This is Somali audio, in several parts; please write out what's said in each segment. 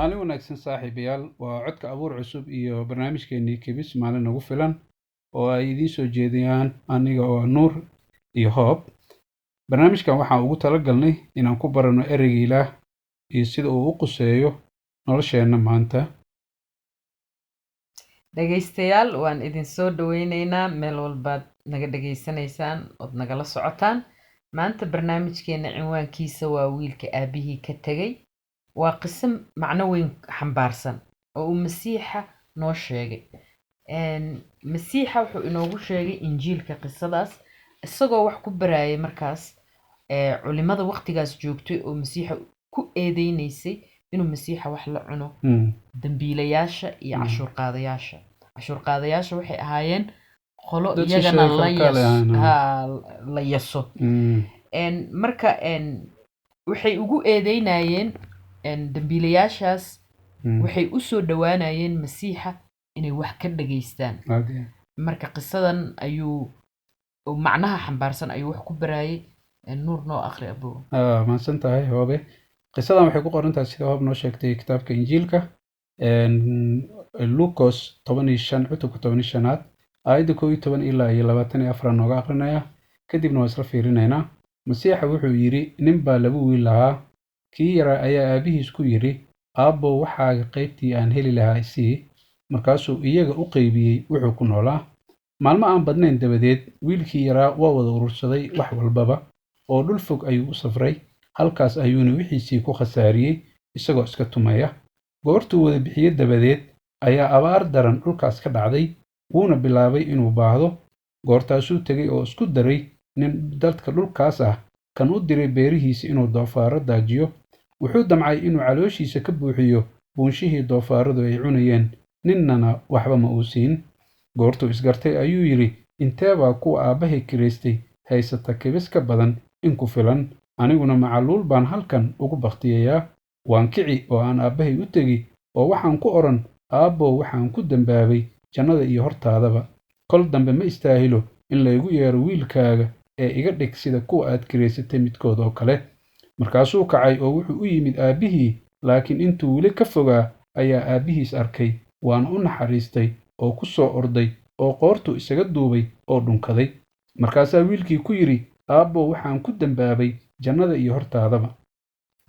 maalin wanaagsan saaxiibayaal waa codka abuur cusub iyo barnaamijkeenii kibis maalin nagu filan oo ay idiin soo jeediyaan aniga oo nuur iyo hoob. barnaamijkan waxaan ugu talagalnay inaan ku barano ereyga ilaah iyo sida uu u quseeyo nolosheenna maanta. dhegaystayaal waan idin soo dhaweyneynaa meel walbaad naga dhegaysanaysaan ood nagala socotaan. maanta barnaamijkeena cinwaankiisa waa wiilka aabihii ka tegay. waa qiso macno weyn xambaarsan oo uu masiixa noo sheegay. masiixa wuxuu inoogu sheegay injiilka qisadaas isagoo wax ku baraayay markaas culimada waqtigaas joogtay oo masiixa ku eedeynaysay inuu masiixa wax la cuno dambiilayaasha iyo cashuur qaadayaasha. cashuur qaadayaasha waxay ahaayeen qolo iyagana la yaso. marka waxay ugu eedeynayeen dambiilayaashaas waxay u soo dhawaanayeen masiixa inay wax ka dhageystaan. marka qisadan ayuu macnaha xambaarsan ayuu wax ku baraayay. nuur noo akhri abow. mahadsan tahay hoobe. qisadan waxay ku qoran tahay sida hoob noo sheegtay kitaabka injiilka Luukos 15 cutubka 15aad aayadda 11 ilaa 24 nooga aqrinaya, kadibna waa isla fiirinaynaa. masiixa wuxuu yidhi, nin baa 2 wiil lahaa. kii yaraa ayaa aabihiis ku yidhi, aabbow waxaaga qaybtii aan heli lahaa isii. markaasuu iyaga u qaybiyey wuxuu ku noolaa. maalmo aan badnayn dabadeed wiilkii yaraa waa wada urursaday wax walbaba oo dhul fog ayuu u safray. halkaas ayuuna wixiisii ku khasaariyey isagoo iska tumaya. goortuu wada bixiye dabadeed ayaa abaar daran dhulkaas ka dhacday, wuuna bilaabay inuu baahdo. goortaasuu tegay oo isku daray nin dadka dhulkaas ah kan u diray beerihiisa inuu doofaaro daajiyo. wuxuu damcay inuu calooshiisa ka buuxiyo buunshihii doofaaradu ay cunayeen, ninnana waxba ma uu siin. goortuu isgartay ayuu yidhi, intee baa kuwa aabbahay kiraystay haysata kibis ka badan in ku filan, aniguna macaluul baan halkan ugu bakhtiyayaa. waan kici oo aan aabbahay u tegi oo waxaan ku odhan, aabbow waxaan ku dembaabay jannada iyo hortaadaba. kol dambe ma istaahilo in laygu yeero wiilkaaga ee iga dhig sida kuwa aad kiraysatay midkood oo kale. markaasuu kacay oo wuxuu u yimid aabbihii, laakiin intuu weli ka fogaa ayaa aabbihiis arkay, waana u naxariistay oo ku soo orday oo qoortuu isaga duubay oo dhunkaday. markaasaa wiilkii ku yidhi, aabbow waxaan ku dembaabay jannada iyo hortaadaba.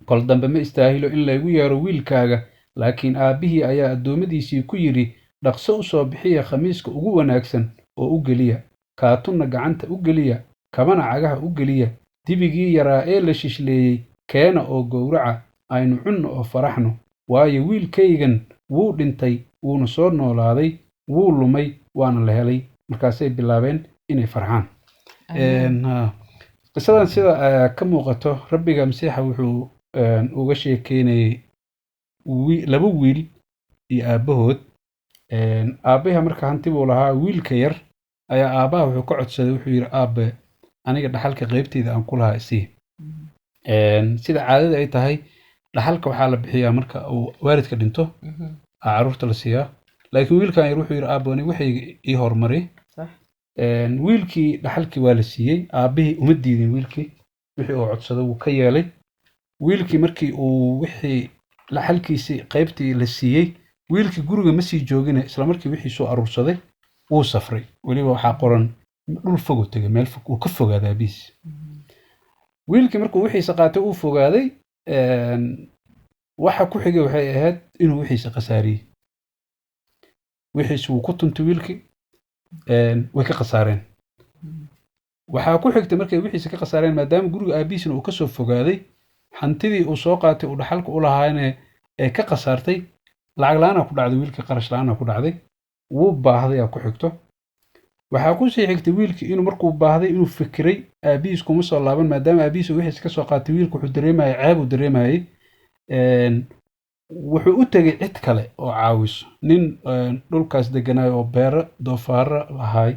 kol dambe ma istaahilo in laygu yeero wiilkaaga. laakiin aabbihii ayaa addoommadiisii ku yidhi, dhaqso u soo bixiya khamiiska ugu wanaagsan oo u geliya, kaatunna gacanta u geliya, kabana cagaha u geliya. dibigii yaraa ee la shishleeyey keena oo gowraca, aynu cunno oo faraxno. waayo wiilkaygan wuu dhintay wuuna soo noolaaday, wuu lumay waana la helay. markaasay bilaabeen inay farxaan. qisadan sida ka muuqato rabbiga masiixa wuxuu uga sheekeynayay 2 wiil iyo aabbahood. aabbaha marka hanti buu lahaa. wiilka yar ayaa aabbaha wuxuu ka codsaday, wuxuu yidhi, aabbe aniga dhaxalka qaybteyda aan ku lahaa isii. sida caadada ay tahay dhaxalka waxaa la bixiyaa marka uu waalidka dhinto carruurta la siiyaa. laakiin wiilkan yar wuxuu yidhi, aabbo aniga waxayga ii hormari. wiilkii dhaxalkii waa la siiyey. aabbihii uma diidin wiilkii, wixii uu codsaday wuu ka yeelay. wiilkii markii uu wixii dhaxalkiisii qaybtii la siiyey, wiilkii guriga ma sii joogine isla markii wixii soo aruursaday wuu safray. weliba waxaa qoran dhul fog uu tegay, meel fog uu ka fogaaday aabihiis. wiilkii markuu wixiisa qaatay uu fogaaday, waxa ku xigay waxay ahayd inuu wixiisa khasaariyey. wixiisi wuu ku tuntay wiilkii, way ka khasaareen. waxaa ku xigtay markay wixiisa ka khasaareen, maadaama guriga aabihiisna uu ka soo fogaaday, hantidii uu soo qaatay uu dhaxalka u lahaayna ee ka khasaartay, lacag la'aana ku dhacday wiilkii, qarash la'aana ku dhacday, wuu baahday aa ku xigto. waxaa ku sii xigtay wiilkii inuu markuu baahday inuu fikiray aabihiis kuma soo laaban, maadaama aabihiis wixiisa ka soo qaatay. wiilku wuxuu dareemayay ceeb uu dareemayay. wuxuu u tegay cid kale oo caawiso, nin dhulkaas deganaayo oo beero doofaaro lahaay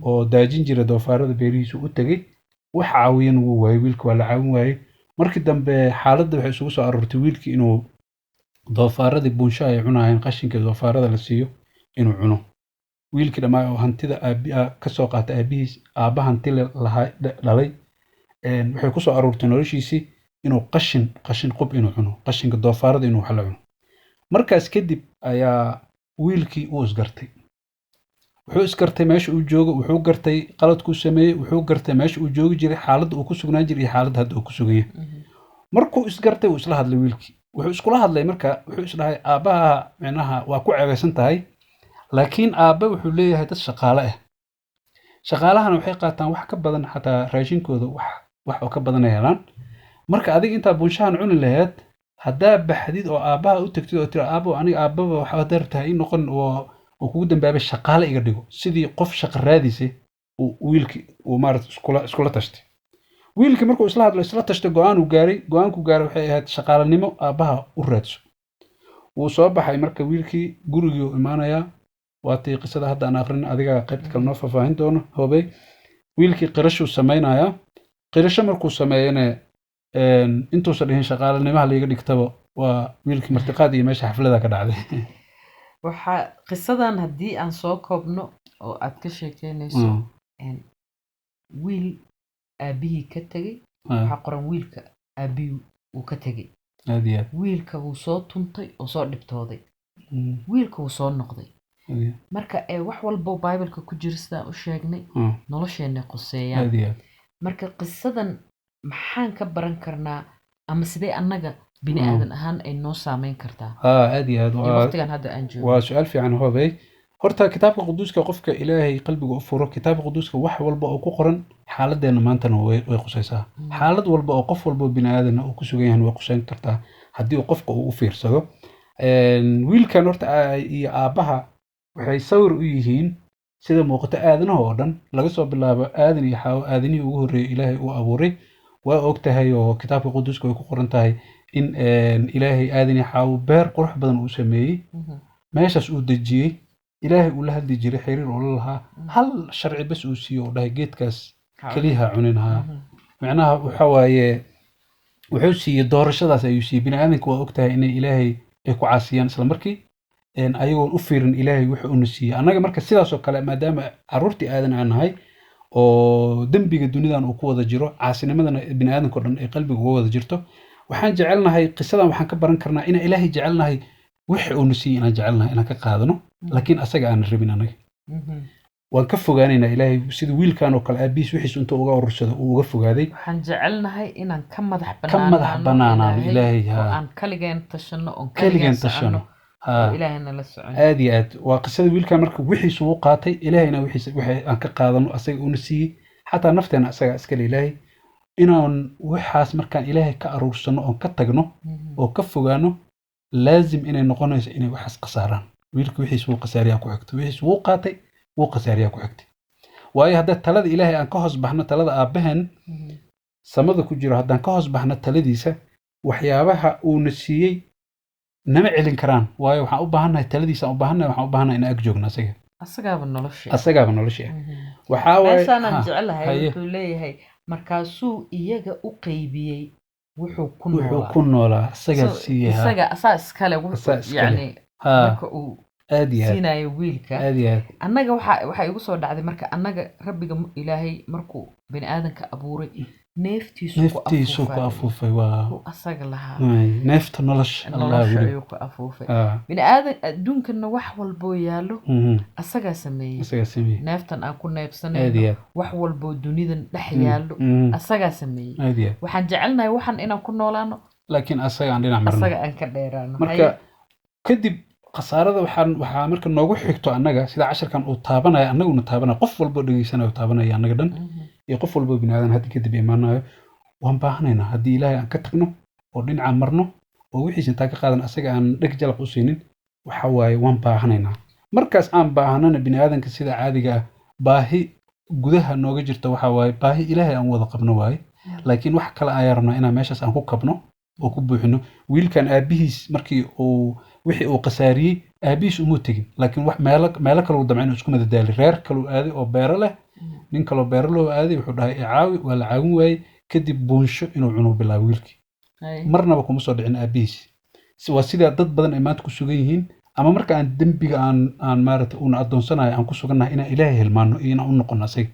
oo daajin jira doofaarada beerihiisu u tegay. wax caawiyana wuu waayey, wiilka waa la caawin waayey. markii dambe xaaladda waxay isugu soo aroortay wiilkii inuu doofaaradii buunshaha ay cunaayeen, qashinka doofaarada la siiyo inuu cuno. wiilkii dhammaa oo hantida ka soo qaatay aabihiis, aabba hanti dhalay, waxay ku soo aroortay noloshiisii inuu qashin qub inuu cuno, qashinka doofaarada inuu wax la cuno. markaas kadib ayaa wiilkii uu isgartay wuxuu isgartay meesha uu joogo wuxuu gartay qaladkuu sameeyey wuxuu gartay meesha uu joogi jiray xaaladda uu ku sugnaan jiray iyo xaaladda hadda uu ku sugan yahay markuu isgartay uu isla hadlay wiilkii wuxuu iskula hadlay marka wuxuu isdhahay aabbaha micnaha waa ku ceebaysan tahay laakiin aabba wuxuu leeyahay dad shaqaale ah shaqaalahana waxay qaataan wax ka badan xataa raashinkooda wax oo ka badan ay helaan marka adiga intaa buunshahan cuni lahayd haddaa baxdid oo aabbaha u tagtid oo tiri aabbo aniga aabbaba waxaa dartahay in noqon oo kugu dambaabay shaqaale iga dhigo sidii qof shaqa raadisay wiilkii uu maarata iskula tashtay wiilkii markuu isla hadlo isla tashtay go'aanku gaaray waxay ahayd shaqaalanimo aabbaha u raadso wuu soo baxay marka wiilkii gurigii uu imaanayaa waatii qisada hadda aan aqrin adiga qaybta kale noo faahfaahin doono hobey wiilkii qirashuu samaynayaa qirasho markuu sameeyana intuusan dhihin shaqaalanimaha liiga dhigtaba waa wiilkii martiqaad iyo meesha xaflada ka dhacday waxaa qisadan haddii aan soo koobno oo aad ka sheekeynayso wiil aabihii ka tegey waxaa qoran wiilka aabihii uu ka tegey wiilka wuu soo tuntay oo soo dhibtooday wiilka wuu soo noqday marka wax walbo bibleka ku jira sidaan u sheegnay nolosheenay qoseeyaan marka qisadan maxaan ka baran karnaa ama sidee annaga bini aadan ahaan ay noo saameyn kartaa aad iyo aad waqtigan hadda aan joogo waa su'aal fiican hobey horta kitaabka quduuska qofka ilaahay qalbiga u furo kitaabka quduuska wax walba oo ku qoran xaaladeena maantana way qusaysaa xaalad walba oo qof walba bini aadan uu ku sugan yahay way qusayn kartaa haddii uu qofka uu u fiirsado wiilkan horta iyo aabbaha waxay sawir u yihiin sida muuqata aadanaha oo dhan laga soo bilaabo aadan iyo xaawo aadanihii ugu horreeyay ilaahay uu abuuray waa og tahay oo kitaabka quduuska way ku qoran tahay in ilaahay aadan iyo xaawo beer qurux badan uu sameeyey meeshaas uu dejiyey ilaahay uu la hadli jiray xiriir oo la lahaa hal sharci bas uu siiyo oo dhahay geedkaas keliyaha cuninahaa macnaha waxa waaye wuxuu siiyey doorashadaas ayuu siiyey bini aadanka waa og tahay inay ilaahay ay ku caasiyaan isla markii ayagoon u fiirin ilaahay wuxuu una siiyey annaga marka sidaas oo kale maadaama carruurtii aadan aan nahay oo dembiga dunidan uu ku wada jiro caasinimadana bini aadanka o dhan ay qalbiga uga wada jirto waxaan jecelnahay qisadan waxaan ka baran karnaa inaan ilaahay jecelnahay wixii uuna siiyey inaan jecelnahay inaan ka qaadano laakiin asaga aanan rabin anaga waan ka fogaanaynaa ilaahay sida wiilkan oo kale aabihiis wixiisu intuu uga urursado uu uga fogaaday waxaan jecelnahay inaan ka madax banaanaano ilaahay oo aan kaligeen tashano oo kaligeen tashano ilaahayna la socon aad iyo aad waa qisada wiilkan marka wixiisu uu qaatay ilaahayna wixii aan ka qaadano asaga uuna siiyey xataa nafteena asaga iskale ilaahay inaan waxaas markaan ilaahay ka aruursano oon ka tagno oo ka fogaano laazim inay noqonayso inay waxaas khasaaraan wiilka wixiis wuu khasaariyaa ku xigtay wixiis wuu qaatay wuu khasaariyaa ku xigtay waayo hadda talada ilaahay aan ka hoos baxno talada aabbahan samada ku jiro haddaan ka hoos baxno taladiisa waxyaabaha uuna siiyey nama celin karaan waayo waxaan u baahannahay taladiisa aan u baahannahay waxaan u baahannahay inaan ag joogno asagaaba nolosha waxaa waaye meeshaanaan jecelahay wuxuu leeyahay markaasuu iyaga u qaybiyey wuxuu ku noolaa isagaa siiyey isaga asaa iskale yani marka uu siinayo wiilka annaga waxaa igu soo dhacday marka annaga rabbiga ilaahay markuu bini aadanka abuuray neeftiisu ku afuufay asaga lahaa neefta nolosha ayuu ku afuufay bini aadan adduunkana wax walboo yaallo asagaa sameeyey neeftan aan ku neebsanayno wax walboo dunidan dhex yaallo asagaa sameeyey waxaan jecelnahay waxan inaan ku noolaano laakiin asaga aan dhinac marno asaga aan ka dheeraano marka kadib khasaarada waxaa marka noogu xigto annaga sida casharkan uu taabanaya annaguna taabanaya qof walboo dhegeysanayo taabanaya annaga dhan iyo qof walboo bini aadan hadda kadib imaanayo waan baahanaynaa haddii ilaahay aan ka tagno oo dhinacaan marno oo wixiis intaa ka qaadan asaga aan dheg jalaq u siinin waxa waaye waan baahanaynaa markaas aan baahanana bini aadanka sida caadiga ah baahi gudaha nooga jirta waxa waaye baahi ilaahay aan wada qabno waaye laakiin wax kale ayaa rabnaa inaan meeshaas aan ku kabno oo ku buuxino wiilkan aabihiis markii uu wixii uu khasaariyey aabihiis umuu tegin laakiin wax meelo kale uu damcay inuu isku madadaali reer kaleu aaday oo beero leh nin kaloo beero loo aaday wuxuu dhahay caawi waa la caawin waayey kadib buunsho inuu cunuu bilaabo wiilkii marnaba kuma soo dhicin aabihiis waa sidaa dad badan ay maanta ku sugan yihiin ama marka aan dembiga aan maarata uuna addoonsanayo aan ku sugannahay inaan ilaahay hilmaano iyo inaan u noqono asaga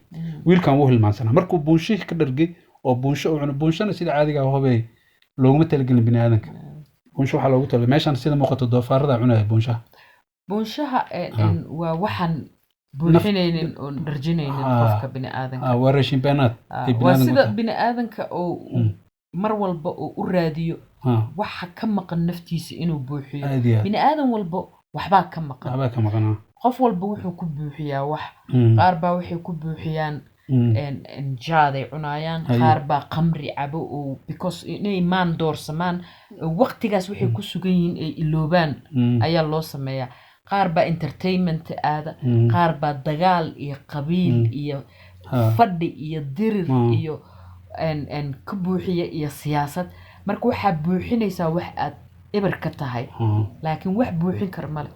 wiilkan wuu hilmaansanaa markuu buunshihii ka dhargay oo buunsho uu cuno buunshona sida caadiga hobey looguma talagelin bini aadanka buunsha waxaa loogu talagalay meeshan sida muuqato doofaarada cunaya buunshaha buunshaha waa waxaan buuxinaynin oon dharjinaynin qofka bini'aadanka waa raashin beenaad waa sida bini'aadanka oo mar walba oo u raadiyo waxa ka maqan naftiisa inuu buuxiyo bini'aadan walba waxbaa ka maqan qof walba wuxuu ku buuxiyaa wax qaar baa waxay ku buuxiyaan jaaday cunayaan qaar baa qamri cabo oo because inay maan doorsamaan waqtigaas waxay ku sugan yihiin ay iloobaan ayaa loo sameeyaa qaar baa entertainment aada qaar baa dagaal iyo qabiil iyo fadhi iyo dirir iyo ka buuxiya iyo siyaasad marka waxaa buuxinaysaa wax aad eber ka tahay laakiin wax buuxin kar male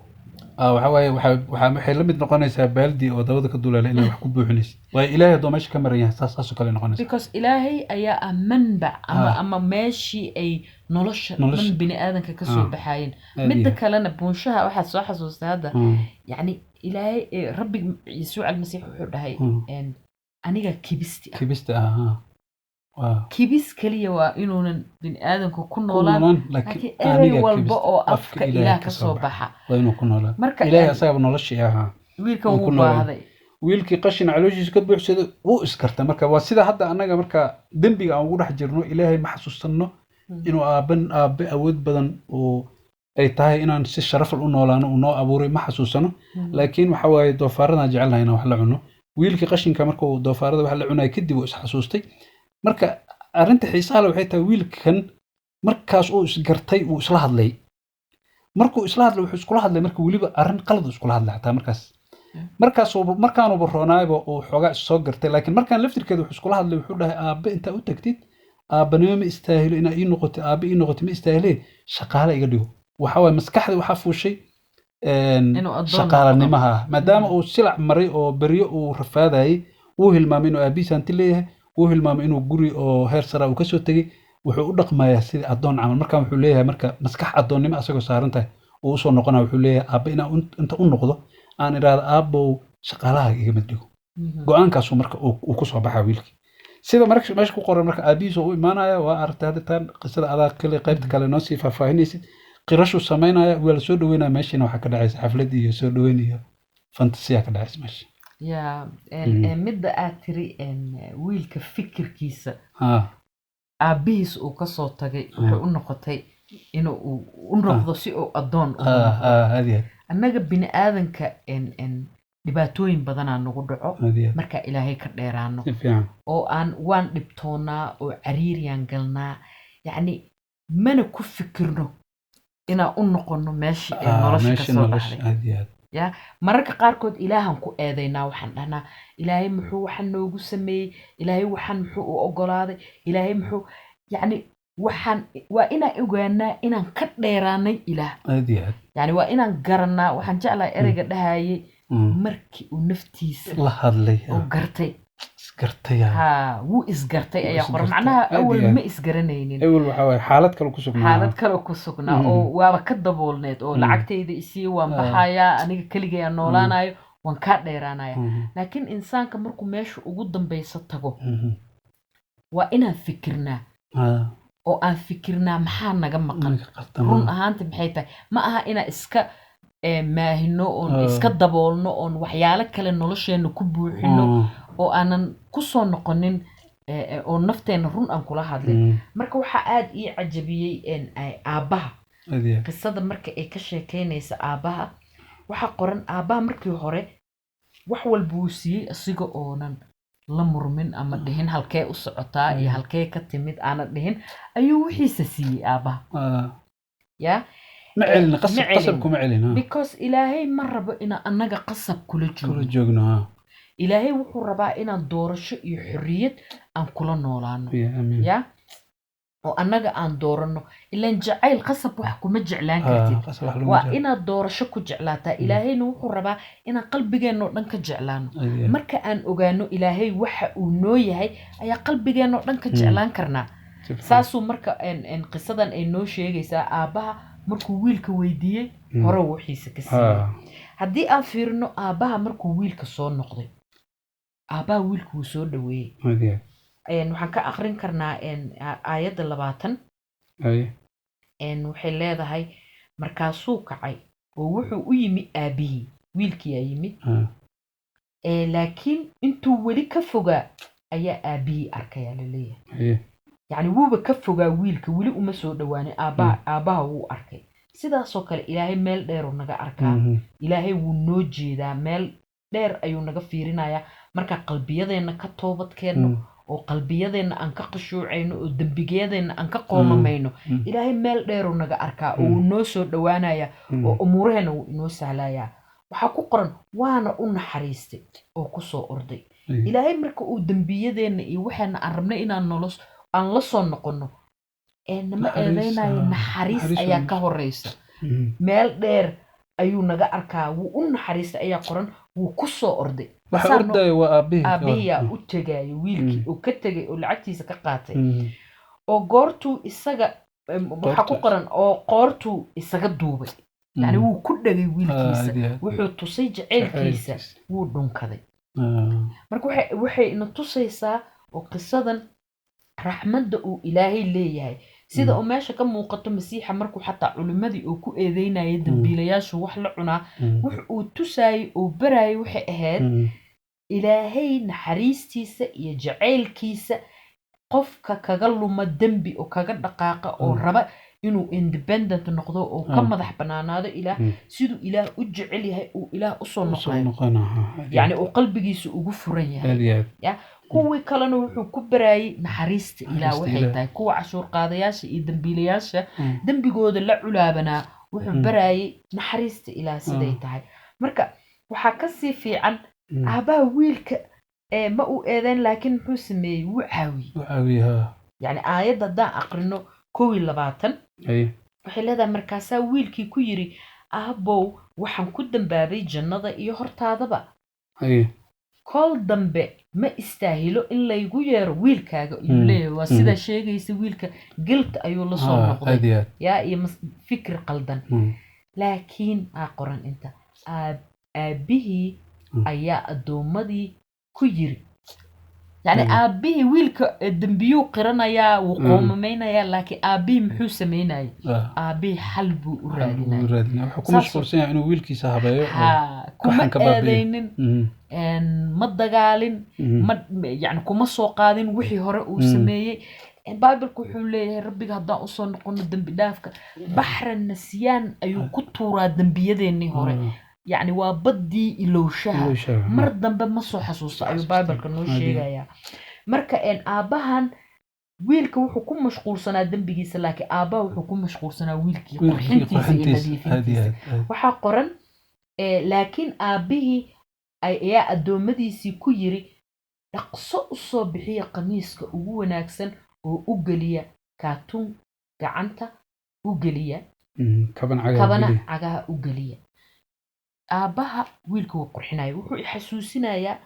waxa waaye waxay la mid noqonaysaa baaldi oo dabada ka duulaalay inaad wax ku buuxinaysid waayo ilaahay hadduu meesha ka maran yahay saasoo kale noqonaysa because ilaahay ayaa ah manbac ama meeshii ay nolosha dhan bini'aadanka ka soo baxaayeen midda kalena buunshaha waxaad soo xasuustay hadda yacni ilaahay rabbi yasuuc almasiix wuxuu dhahay aniga kibista kibis kaliya waa inuunan bini'aadanku ku noolaan laakiin erey walba oo afka ilaah ka soo baxa waa inuu ku noolaan marka ilaahay asagaba noloshii ahaa wiilkan wuu baahday wiilkii qashin calooshiisa ka buuxsaday wuu iskartay marka waa sida hadda annaga marka dembiga aan ugu dhex jirno ilaahay ma xasuusanno inuu aabe awood badan oo ay tahay inaan si sharaf u noolaano uu noo abuuray ma xasuusano laakiin waxa waaye doofaaradan jecelnahay inaan wax la cuno wiilkii qashinka marka uu doofaarada wax la cunay kadib uu isxasuustay marka arinta xiisaha waxay tahay wiilkan markaas uu isgartay uu isla hadlay markuu isla hadlay wuxuu iskula hadlay marka waliba arin qalad iskula hadlay xataa markaanu baroonaayba uu xogaa soo gartay laakiin markaan laftirkeeda wuxuu iskula hadlay wuxuu dhahay aabe inta u tagtid aabanimo ma istaahilo inaa ii noqoto aabe ii noqoto ma istaahile shaqaale iga dhigo waxa waaye maskaxda waxaa fuushay shaqaalanimaha maadaama uu silac maray oo beryo uu rafaadayay wuu hilmaamay inuu aabihiis hanti leeyahay wuu hilmaamay inuu guri oo heer sare uu ka soo tagay wuxuu u dhaqmayaa sidii adoon camal markaan wuxuu leeyahay marka maskax adoonnimo asagoo saaran tahay uu usoo noqonaa wuxuu leeyahay aabba inaan inta u noqdo aan idhaahdo aabbow shaqaalaha iga mid dhigo go-aankaasuu marka uu ku soo baxaa wiilkii sida meesha ku qoran marka aabihiis oo u imaanaya waa aragtay hadditaan qisada adaa kale qaybta kale noo sii faahfaahinaysid qirashuu samaynaya waa la soo dhaweynaya meeshiina waxaa ka dhacaysa xaflad iyo soo dhaweyn iyo fantasiya ka dhacaysa meesha ya midda aad tiri wiilka fikirkiisa aabihiis uu ka soo tagay wuxuu u noqotay inuu u noqdo si uu adoon u noqdo annaga bini'aadanka dhibaatooyin badanaa nagu dhaco markaa ilaahay ka dheeraano oo waan dhibtoonaa oo cariiriyaan galnaa yacni mana ku fikirno inaan u noqono meeshii ee nolosha ka soo baxday ya mararka qaarkood ilaahan ku eedaynaa waxaan dhahnaa ilaahay muxuu waxaan noogu sameeyey ilaahay waxaan muxuu u ogolaaday ilaahay muxuu yacni waxaan waa inaan ogaanaa inaan ka dheeraanay ilaah yacni waa inaan garanaa waxaan jeclahay ereyga dhahayay markii uu naftiisa la hadlay oo gartay isgartay wuu isgartay ayaa qoran macnaha awal ma isgaranaynin awal waxa waaye xaalad kale ku sugnaa oo waaba ka daboolneed oo lacagtayda isii waan baxayaa aniga keligay aan noolaanayo waan kaa dheeraanaya laakiin insaanka markuu meesha ugu dambaysa tago waa inaan fikirnaa oo aan fikirnaa maxaa naga maqan run ahaanti maxay tahay ma aha inaan iska maahino oon iska daboolno oon waxyaalo kale nolosheena ku buuxino oo aanan ku soo noqonin oo nafteena run aan kula hadlin marka waxaa aad ii cajabiyey aabbaha qisada marka ay ka sheekeynaysa aabbaha waxaa qoran aabbaha markii hore wax walba uu siiyey asiga oonan la murmin ama dhihin halkee u socotaa iyo halkee ka timid aanan dhihin ayuu wixiisa siiyey aabbaha ya ma celin qasab kuma celin because ilaahay ma rabo inaan annaga qasab kula joogno ilaahay wuxuu rabaa inaan doorasho iyo xorriyad aan kula noolaano ya oo annaga aan dooranno ilaan jacayl qasab wax kuma jeclaan kartid waa inaad doorasho ku jeclaataa ilaahayna wuxuu rabaa inaan qalbigeenno dhan ka jeclaano marka aan ogaano ilaahay waxa uu noo yahay ayaa qalbigeenno dhan ka jeclaan karnaa saasuu marka qisadan ay noo sheegaysaa aabbaha markuu wiilka weydiiyey hore wixiisa ka siiyey haddii aan fiirino aabbaha markuu wiilka soo noqday aabbaha wiilka wuu soo dhaweeyey waxaan ka aqrin karnaa aayadda 20 waxay leedahay markaasuu kacay oo wuxuu u yimi aabihii wiilkii aa yimid laakiin intuu weli ka fogaa ayaa aabihii arkayaa laleeyahay yacni wuuba ka fogaa wiilka weli uma soo dhowaanin aabbaha wuu arkay sidaasoo kale ilaahay meel dheeruu naga arkaa ilaahay wuu noo jeedaa meel dheer ayuu naga fiirinayaa markaa qalbiyadeenna ka toobadkeenno oo qalbiyadeenna aan ka qashuucayno oo dembigiyadeenna aan ka qoomamayno ilaahay meel dheeruu naga arkaa oo wuu noo soo dhowaanayaa oo umuuraheenna wuu inoo sahlayaa waxaa ku qoran waana u naxariistay oo ku soo orday ilaahay marka uu dembiyadeenna iyo waxaana aan rabnay inaan aan la soo noqonno nama eedaynayo naxariis ayaa ka horeysa meel dheer ayuu naga arkaa wuu u naxariistay ayaa qoran wuu ku soo orday aabihiyaa u tegaayo wiilkii oo ka tegay oo lacagtiisa ka qaatay oo goortuu isaga waxaa ku qoran oo qoortuu isaga duubay yani wuu ku dhagay wiilkiisa wuxuu tusay jaceylkiisa wuu dhunkaday marka waxay ina tusaysaa oo qisadan raxmadda uu ilaahay leeyahay sida oo meesha ka muuqato masiixa markuu xataa culimadii uu ku eedeynayay dambiilayaashu wax la cunaa wux uu tusaayay oo baraayay waxay ahayd ilaahay naxariistiisa iyo jaceylkiisa qofka kaga luma dembi oo kaga dhaqaaqa oo raba inuu independent noqdo oo ka madax banaanaado ilaah siduu ilaah u jecel yahay uu ilaah u soo noqonayo yani uu qalbigiisa ugu furan yahay kuwii kalena wuxuu ku baraayay naxariista ilaah waxay tahay kuwa cashuur qaadayaasha iyo dambiilayaasha dembigooda la culaabanaa wuxuu baraayay naxariista ilaah siday tahay marka waxaa kasii fiican aabaha wiilka ma uu eedeyn laakiin muxuu sameeyey wuu caawiyey yani aayadda haddaan aqrino 21 waxay leedahay markaasaa wiilkii ku yiri aabow waxaan ku dambaabay jannada iyo hortaadaba kol dambe ma istaahilo in laygu yeero wiilkaaga ayuu leeyahay waa sida sheegaysa wiilka guilt ayuu la soo noqday yaa iyo fikir qaldan laakiin qoran inta aabihii ayaa adoomadii ku yiri يعني أبيه ويلك الدنبيو قرنا يا وقوم مينا يا لكن أبيه محوس مينا أبيه حلب ورادنا حكومة فرسين يعني ويلك صاحبه كم أذين إن مدقالين يعني كم سوقادين وحي هراء وسمية بايبل كحولي ربي هذا أصلا نقول الدنب دافك بحر النسيان أيو كتورة دنبيديني هراء يعني وبدي إلوشها مرة بما سو حسوس أيو بايبل كنو شيغايا مركا إن آباهن ويلكا وحو كون مشغول سنة دنبيجيس لكن آباه وحو كون مشغول سنة ويلكي قرحنتيسي وحا قرن لكن آبيه يا أدومديسي كو يري لقصو بحية قميسك ugu wanaagsan oo u galiya kaatun gacanta u galiya kabana cagaha u galiya aabaha wiilka wuu qurxinaya wuxuu xasuusinayaa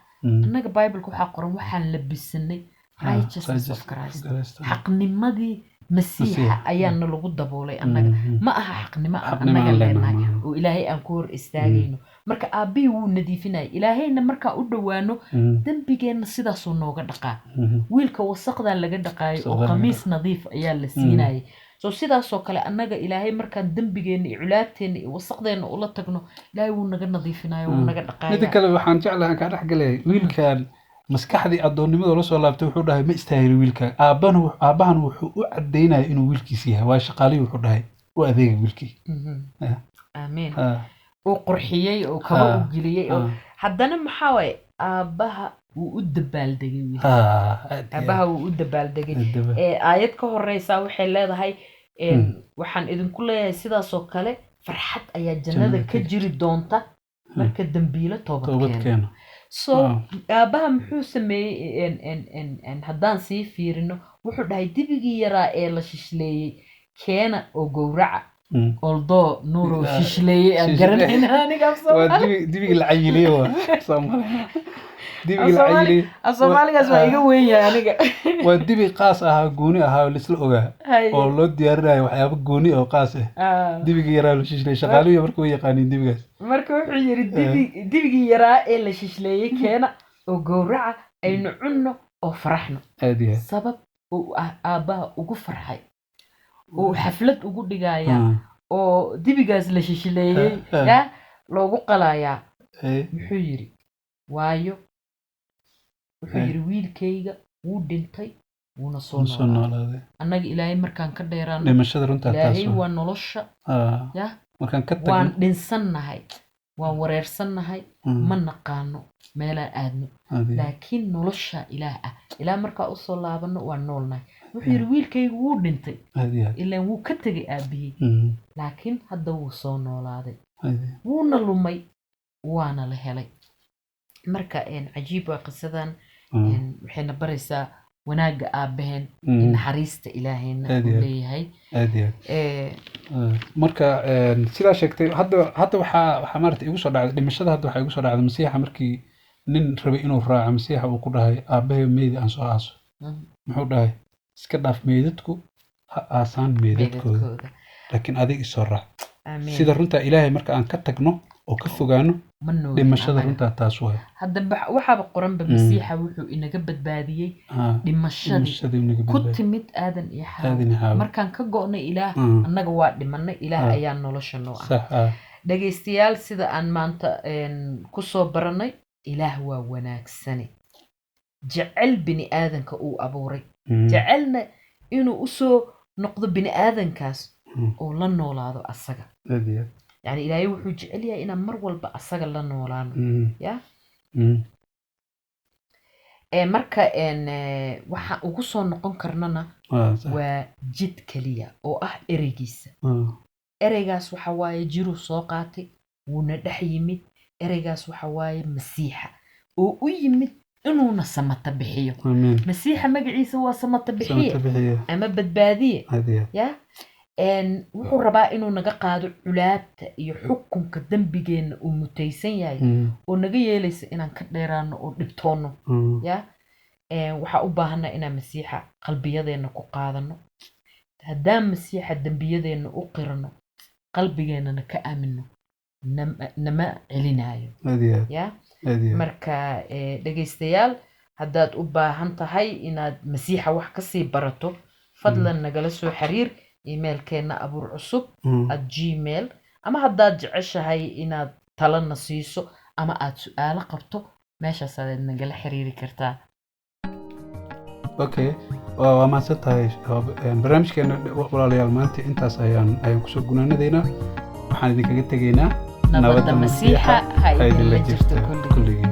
annaga bible-ka waxa qoran waxaan labisanay righteousness of Christ xaqnimadii masiixa ayaana lagu daboolay annaga ma aha xaqnimo annaga leenahay oo ilaahay aan ku hor istaagayno marka aabii wuu nadiifinay ilaahayna marka u dhawaano dambigeena sidaas oo nooga dhaqaa wiilka wasaqda laga dhaqaayo oo qamiis nadiif ayaa la siinay soo sidaas oo kale annaga ilaahay markaan dambigeena iyo culaabteena iyo wasaqdeena ula tagno ilaahay wuu naga nadiifinayo wuu naga dhaqaayo mid kale waxaan jeclahay ka dhaxgalay wiilkan maskaxdii adoonnimada la soo laabtay wuxuu dhahay ma istaahil wiilka aabahan wuxuu u cadeynaa inuu wiilkiisa yahay waa shaqaalii wuxuu dhahay u adeega wiilkii aamin oo qurxiyay oo kaba u geliyay oo haddana maxaa way aabaha wuu u dabaaldegay wiilka aabaha wuu u dabaaldegay aayad ka horeysa waxay leedahay waxaan idinku leeyahay sidaas oo kale farxad ayaa jannada ka jiri doonta marka dambiilo toobadkeena so aabaha muxuu sameeyay haddaan sii fiirino wuxuu dhahay dibigii yaraa ee la shishleeyay keena oo gowraca although nuuro shishleeyay aan garanayna aniga dibigii la cayilay waa Soomaaligaas waa iga weyn yahay aniga waa dibi qaas ah gooni ah oo isla ogaa oo loo diyaarinayo waxyaabo gooni oo qaas ah dibigii yaraa la shishleeyay shaqaaluhu markuu yaqaaniin dibigaas marka wuxuu yiri dibigii yaraa ee la shishleeyay keena oo gowraca aynu cunno oo faraxno sabab uu aabaha ugu farxay oo xaflad ugu dhigaya oo dibigaas la shishileeyay ya loogu qalaya muxuu yiri waayo wuxuu yiri wiilkayga wuu dhintay wuuna soo noolaaday annaga ilaahay markaan ka dheeraano dhimashada runta taas ilaahay waa nolosha ya markaan ka tagno waan dhinsannahay waan wareersannahay ma naqaano meelaan aadno laakiin nolosha ilaah ah ilaa markaa u soo laabano waan noolnahay wuxuu yiri wiilkaygu wuu dhintay ilaan wuu ka tegay aabihii laakiin hadda wuu soo noolaaday wuuna lumay waana la helay marka cajiib waa qisadan waxayna baraysaa wanaaga aabaheen naxariista ilaahayna uu leeyahay marka sidaa sheegtay hadda waxaa maaragtay igu soo dhacday dhimashada hadda waxaa igu soo dhacday masiixa markii nin rabay inuu raaco masiixa uu ku dhahay aabahay meedi aan soo aaso muxuu dhahay iska dhaaf meedadku ha aasaan meedadkooda laakiin adiga isoo raac sida runta ilaahay marka aan ka tagno oo ka fogaano dhimashada runta taas waa hadda waxaaba qoranba masiixa wuxuu inaga badbaadiyay dhimashadii ku timid aadan iyo xaawo markaan ka go'nay ilaah annaga waa dhimanay ilaah ayaa nolosha noo ah dhageystayaal sida aan maanta ku soo baranay ilaah waa wanaagsane jecel bini aadanka uu abuuray jecelna inuu u soo noqdo bini aadankaas oo la noolaado asaga يعني إلهي وحو جعليا إنا مر والبا أساق الله نولانو يا marka waxa ugu soo noqon karnana waa jid kaliya oo ah ereygiisa ereygaas waxa waaye jiru soo qaatay wuuna dhex yimid ereygaas waxa waaye masiixa oo u yimid inuuna samata bixiyo masiixa magaciisa waa samata bixiye ama badbaadiye ya wuxuu rabaa inuu naga qaado culaabta iyo xukunka dambigeena uu mutaysan yahay oo naga yeelaysa inaan ka dheeraano oo dhibtoono ya waxa u baahanaa inaan masiixa qalbiyadeena ku qaadano haddaan masiixa dambiyadeena u qirano qalbigeenana ka aamino nama celinayo ya marka dhageystayaal haddaad u baahan tahay inaad masiixa wax kasii barato fadlan nagala soo xiriir emailkeena abuurcusub@gmail ama haddaad jeceshahay inaad talana siiso ama aad su'aalo qabto meeshaas aad nagala xiriiri kartaa okay waa mahadsantahay barnaamijkeena walaalayaal maanta intaas ayaan kusoo gunaanadeynaa waxaan idinkaga tegaynaa nabadda masiixa ha idinla jirto kulligii